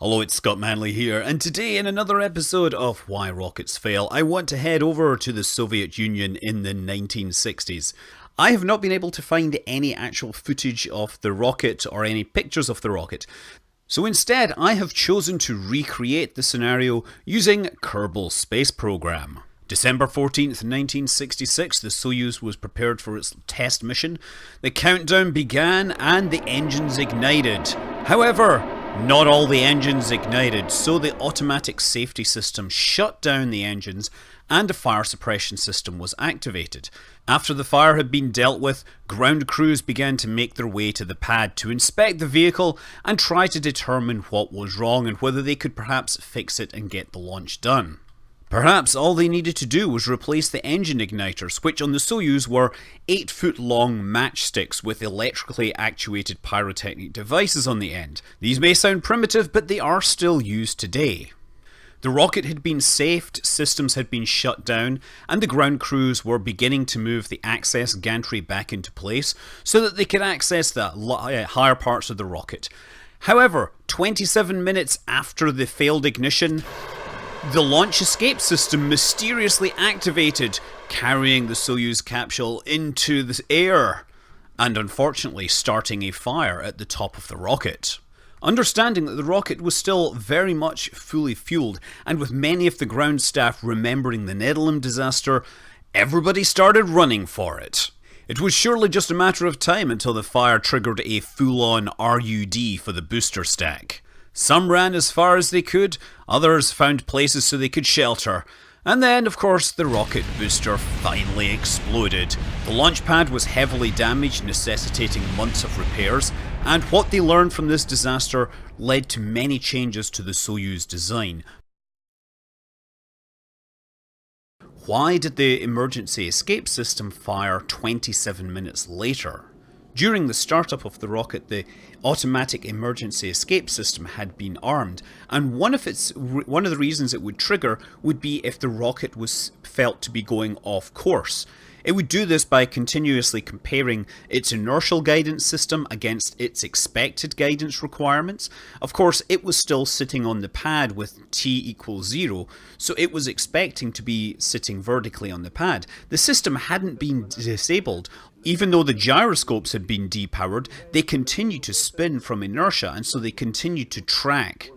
Hello, it's Scott Manley here, and today in another episode of Why Rockets Fail, I want to head over to the Soviet Union in the 1960s. I have not been able to find any actual footage of the rocket or any pictures of the rocket, so instead I have chosen to recreate the scenario using Kerbal Space Program. December 14th, 1966, the Soyuz was prepared for its test mission. The countdown began and the engines ignited. However, not all the engines ignited, so the automatic safety system shut down the engines and a fire suppression system was activated. After the fire had been dealt with, ground crews began to make their way to the pad to inspect the vehicle and try to determine what was wrong and whether they could perhaps fix it and get the launch done. Perhaps all they needed to do was replace the engine igniters, which on the Soyuz were 8-foot-long matchsticks with electrically actuated pyrotechnic devices on the end. These may sound primitive, but they are still used today. The rocket had been safed, systems had been shut down, and the ground crews were beginning to move the access gantry back into place so that they could access the higher parts of the rocket. However, 27 minutes after the failed ignition, the launch escape system mysteriously activated, carrying the Soyuz capsule into the air, and unfortunately starting a fire at the top of the rocket. Understanding that the rocket was still very much fully fueled, and with many of the ground staff remembering the Netherlands disaster, everybody started running for it. It was surely just a matter of time until the fire triggered a full-on RUD for the booster stack. Some ran as far as they could, others found places so they could shelter, and then, of course, the rocket booster finally exploded. The launch pad was heavily damaged, necessitating months of repairs, and what they learned from this disaster led to many changes to the Soyuz design. Why did the emergency escape system fire 27 minutes later? During the startup of the rocket, the automatic emergency escape system had been armed, and one of the reasons it would trigger would be if the rocket was felt to be going off course. It would do this by continuously comparing its inertial guidance system against its expected guidance requirements. Of course, it was still sitting on the pad with t = 0, so it was expecting to be sitting vertically on the pad. The system hadn't been disabled. Even though the gyroscopes had been depowered, they continued to spin from inertia, and so they continued to track.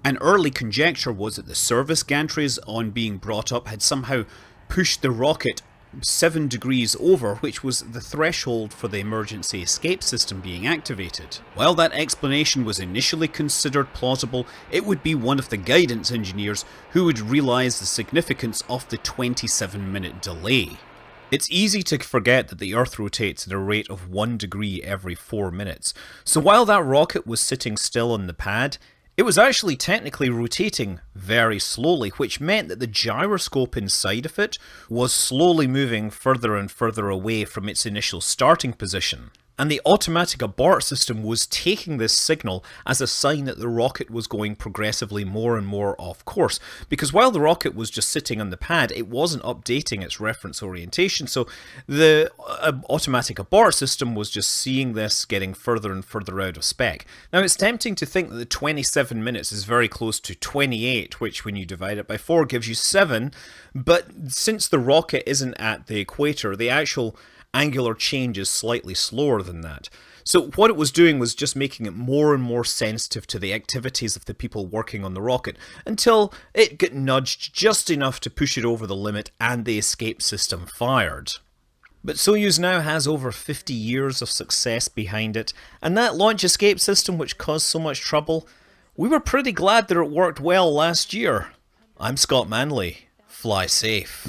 An early conjecture was that the service gantries, on being brought up, had somehow pushed the rocket 7 degrees over, which was the threshold for the emergency escape system being activated. While that explanation was initially considered plausible, it would be one of the guidance engineers who would realise the significance of the 27-minute delay. It's easy to forget that the Earth rotates at a rate of 1 degree every 4 minutes, so while that rocket was sitting still on the pad, it was actually technically rotating very slowly, which meant that the gyroscope inside of it was slowly moving further and further away from its initial starting position. And the automatic abort system was taking this signal as a sign that the rocket was going progressively more and more off course. Because while the rocket was just sitting on the pad, it wasn't updating its reference orientation. So the automatic abort system was just seeing this getting further and further out of spec. Now, it's tempting to think that the 27 minutes is very close to 28, which when you divide it by 4 gives you 7. But since the rocket isn't at the equator, the actual angular change is slightly slower than that. So what it was doing was just making it more and more sensitive to the activities of the people working on the rocket, until it got nudged just enough to push it over the limit and the escape system fired. But Soyuz now has over 50 years of success behind it, and that launch escape system which caused so much trouble, we were pretty glad that it worked well last year. I'm Scott Manley. Fly safe.